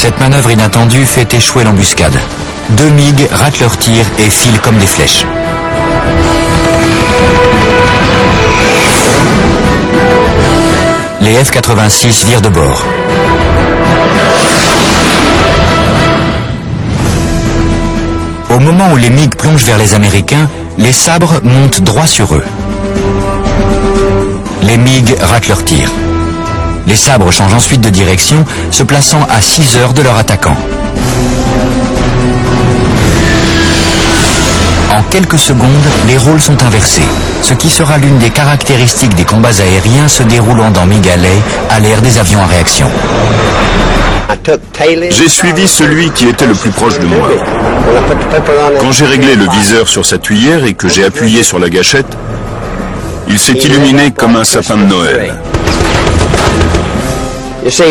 Cette manœuvre inattendue fait échouer l'embuscade. 2 MiG ratent leurs tirs et filent comme des flèches. Les F-86 virent de bord. Au moment où les MiG plongent vers les Américains, les sabres montent droit sur eux. Les MiG ratent leurs tirs. Les sabres changent ensuite de direction, se plaçant à 6 heures de leur attaquant. En quelques secondes, les rôles sont inversés, ce qui sera l'une des caractéristiques des combats aériens se déroulant dans MiG Alley à l'ère des avions à réaction. J'ai suivi celui qui était le plus proche de moi. Quand j'ai réglé le viseur sur sa tuyère et que j'ai appuyé sur la gâchette, il s'est illuminé comme un sapin de Noël.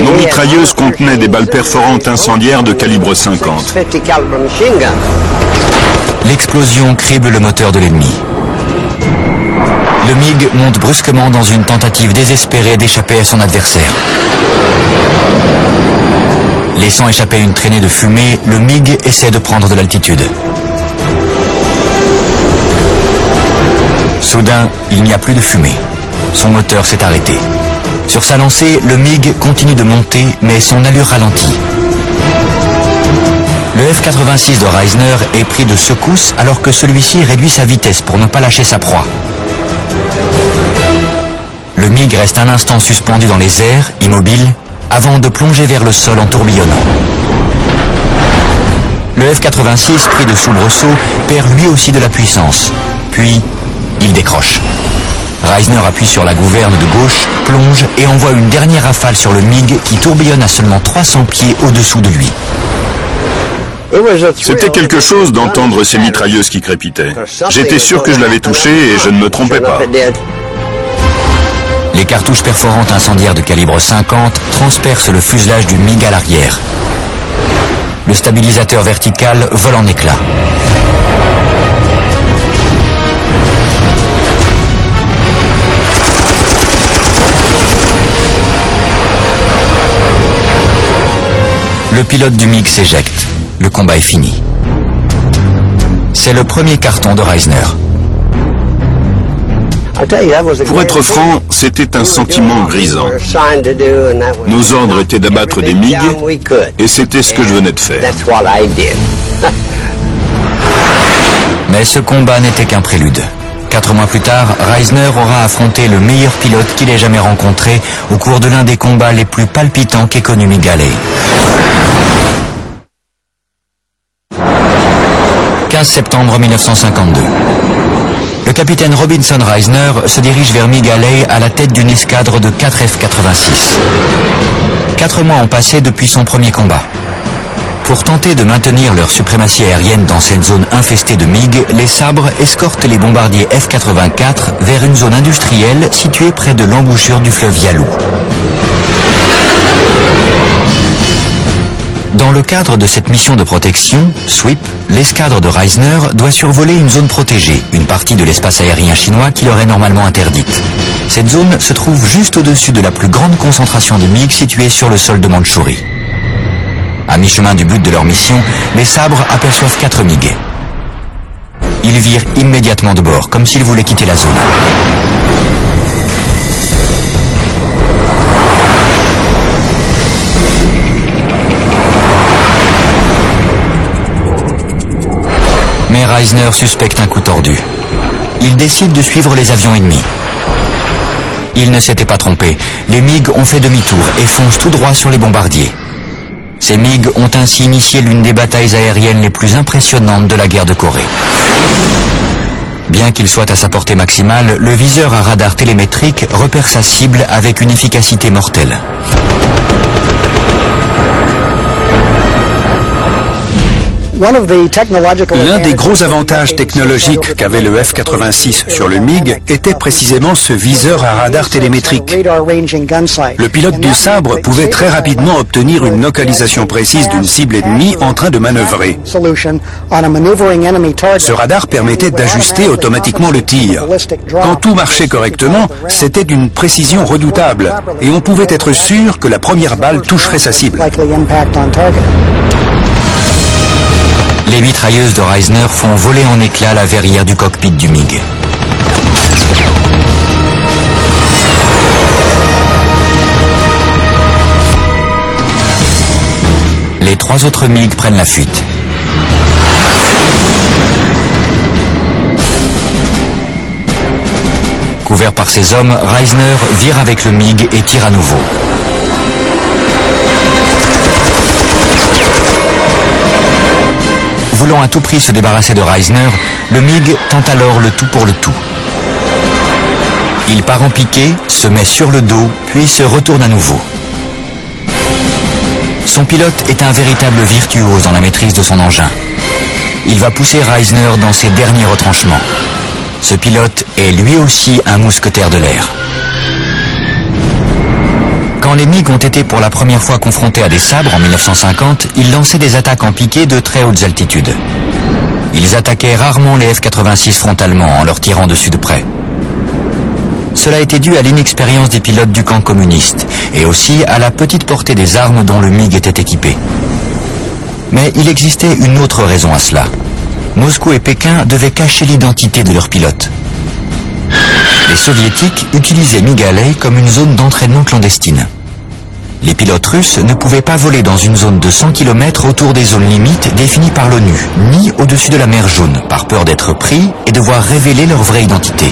Nos mitrailleuses contenaient des balles perforantes incendiaires de calibre 50. L'explosion crible le moteur de l'ennemi. Le MiG monte brusquement dans une tentative désespérée d'échapper à son adversaire. Laissant échapper une traînée de fumée, le MiG essaie de prendre de l'altitude. Soudain, il n'y a plus de fumée. Son moteur s'est arrêté. Sur sa lancée, le MiG continue de monter, mais son allure ralentit. Le F-86 de Reisner est pris de secousses alors que celui-ci réduit sa vitesse pour ne pas lâcher sa proie. Le MiG reste un instant suspendu dans les airs, immobile, avant de plonger vers le sol en tourbillonnant. Le F-86, pris de soubresaut, perd lui aussi de la puissance. Puis, il décroche. Reisner appuie sur la gouverne de gauche, plonge et envoie une dernière rafale sur le MiG qui tourbillonne à seulement 300 pieds au-dessous de lui. C'était quelque chose d'entendre ces mitrailleuses qui crépitaient. J'étais sûr que je l'avais touché et je ne me trompais pas. Les cartouches perforantes incendiaires de calibre 50 transpercent le fuselage du MiG à l'arrière. Le stabilisateur vertical vole en éclats. Le pilote du MiG s'éjecte. Le combat est fini. C'est le premier carton de Reisner. Pour être franc, c'était un sentiment grisant. Nos ordres étaient d'abattre des MiG et c'était ce que je venais de faire. Mais ce combat n'était qu'un prélude. 4 mois plus tard, Reisner aura affronté le meilleur pilote qu'il ait jamais rencontré au cours de l'un des combats les plus palpitants qu'ait connu MiG Alley. 15 septembre 1952. Le capitaine Robinson Reisner se dirige vers MiG Alley à la tête d'une escadre de 4 F-86. 4 mois ont passé depuis son premier combat. Pour tenter de maintenir leur suprématie aérienne dans cette zone infestée de MiG, les sabres escortent les bombardiers F-84 vers une zone industrielle située près de l'embouchure du fleuve Yalu. Dans le cadre de cette mission de protection, SWIP, l'escadre de Reisner doit survoler une zone protégée, une partie de l'espace aérien chinois qui leur est normalement interdite. Cette zone se trouve juste au-dessus de la plus grande concentration de MiG située sur le sol de Mandchourie. À mi-chemin du but de leur mission, les sabres aperçoivent 4 MiG. Ils virent immédiatement de bord, comme s'ils voulaient quitter la zone. Mais Reisner suspecte un coup tordu. Il décide de suivre les avions ennemis. Il ne s'était pas trompé. Les MiG ont fait demi-tour et foncent tout droit sur les bombardiers. Ces MiG ont ainsi initié l'une des batailles aériennes les plus impressionnantes de la guerre de Corée. Bien qu'il soit à sa portée maximale, le viseur à radar télémétrique repère sa cible avec une efficacité L'un des gros avantages technologiques qu'avait le F-86 sur le MiG était précisément ce viseur à radar télémétrique. Le pilote du sabre pouvait très rapidement obtenir une localisation précise d'une cible ennemie en train de manœuvrer. Ce radar permettait d'ajuster automatiquement le tir. Quand tout marchait correctement, c'était d'une précision redoutable et on pouvait être sûr que la première balle toucherait sa cible. Les mitrailleuses de Reisner font voler en éclats la verrière du cockpit du MiG. Les 3 autres MiG prennent la fuite. Couvert par ses hommes, Reisner vire avec le MiG et tire à nouveau. Voulant à tout prix se débarrasser de Reisner, le MiG tente alors le tout pour le tout. Il part en piqué, se met sur le dos, puis se retourne à nouveau. Son pilote est un véritable virtuose dans la maîtrise de son engin. Il va pousser Reisner dans ses derniers retranchements. Ce pilote est lui aussi un mousquetaire de l'air. Quand les MiG ont été pour la première fois confrontés à des sabres en 1950, ils lançaient des attaques en piqué de très hautes altitudes. Ils attaquaient rarement les F-86 frontalement en leur tirant dessus de près. Cela était dû à l'inexpérience des pilotes du camp communiste et aussi à la petite portée des armes dont le MiG était équipé. Mais il existait une autre raison à cela. Moscou et Pékin devaient cacher l'identité de leurs pilotes. Les soviétiques utilisaient Migaley comme une zone d'entraînement clandestine. Les pilotes russes ne pouvaient pas voler dans une zone de 100 km autour des zones limites définies par l'ONU, ni au-dessus de la mer Jaune, par peur d'être pris et de voir révéler leur vraie identité.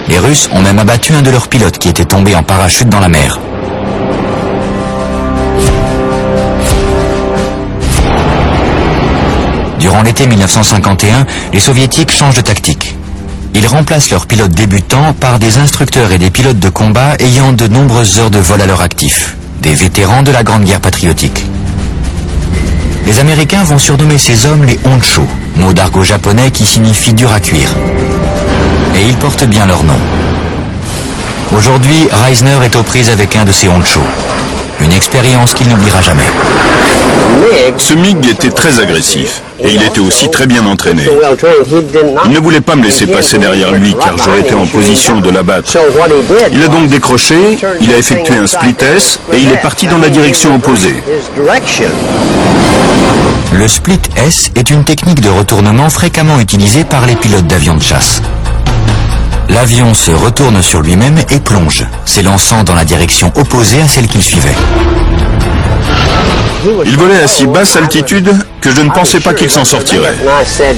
Les Russes ont même abattu un de leurs pilotes qui était tombé en parachute dans la mer. Durant l'été 1951, les soviétiques changent de tactique. Ils remplacent leurs pilotes débutants par des instructeurs et des pilotes de combat ayant de nombreuses heures de vol à leur actif, des vétérans de la Grande Guerre patriotique. Les Américains vont surnommer ces hommes les Honcho, mot d'argot japonais qui signifie dur à cuire. Et ils portent bien leur nom. Aujourd'hui, Reisner est aux prises avec un de ces Honcho. Une expérience qu'il n'oubliera jamais. Ce MiG était très agressif et il était aussi très bien entraîné. Il ne voulait pas me laisser passer derrière lui car j'aurais été en position de l'abattre. Il a donc décroché, il a effectué un split S et il est parti dans la direction opposée. Le split S est une technique de retournement fréquemment utilisée par les pilotes d'avions de chasse. L'avion se retourne sur lui-même et plonge, s'élançant dans la direction opposée à celle qu'il suivait. Il volait à si basse altitude que je ne pensais pas qu'il s'en sortirait.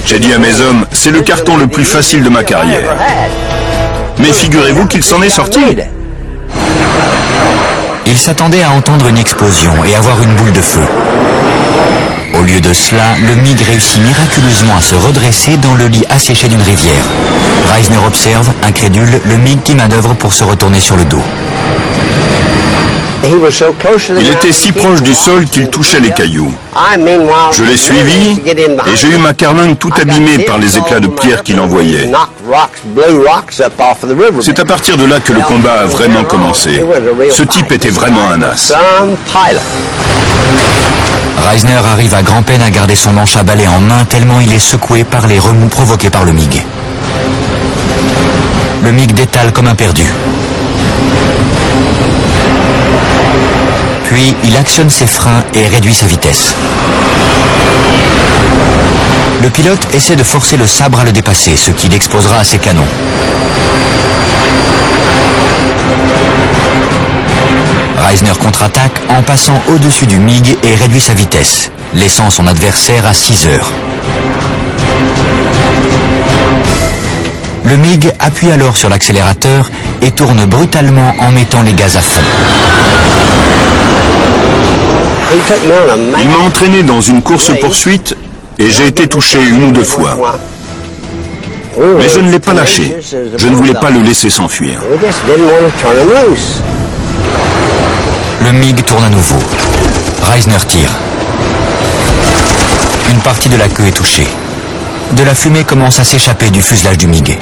J'ai dit à mes hommes, c'est le carton le plus facile de ma carrière. Mais figurez-vous qu'il s'en est sorti. Il s'attendait à entendre une explosion et à voir une boule de feu. Au lieu de cela, le MiG réussit miraculeusement à se redresser dans le lit asséché d'une rivière. Reisner observe, incrédule, le MiG qui manœuvre pour se retourner sur le dos. Il était si proche du sol qu'il touchait les cailloux. Je l'ai suivi et j'ai eu ma carlingue tout abîmée par les éclats de pierre qu'il envoyait. C'est à partir de là que le combat a vraiment commencé. Ce type était vraiment un as. Reisner arrive à grand-peine à garder son manche à balai en main tellement il est secoué par les remous provoqués par le MiG. Le MiG détale comme un perdu. Puis il actionne ses freins et réduit sa vitesse. Le pilote essaie de forcer le sabre à le dépasser, ce qui l'exposera à ses canons. Reisner contre-attaque en passant au-dessus du MiG et réduit sa vitesse, laissant son adversaire à 6 heures. Le MiG appuie alors sur l'accélérateur et tourne brutalement en mettant les gaz à fond. Il m'a entraîné dans une course-poursuite et j'ai été touché 1 ou 2 fois. Mais je ne l'ai pas lâché. Je ne voulais pas le laisser s'enfuir. Le MiG tourne à nouveau. Reisner tire. Une partie de la queue est touchée. De la fumée commence à s'échapper du fuselage du MiG.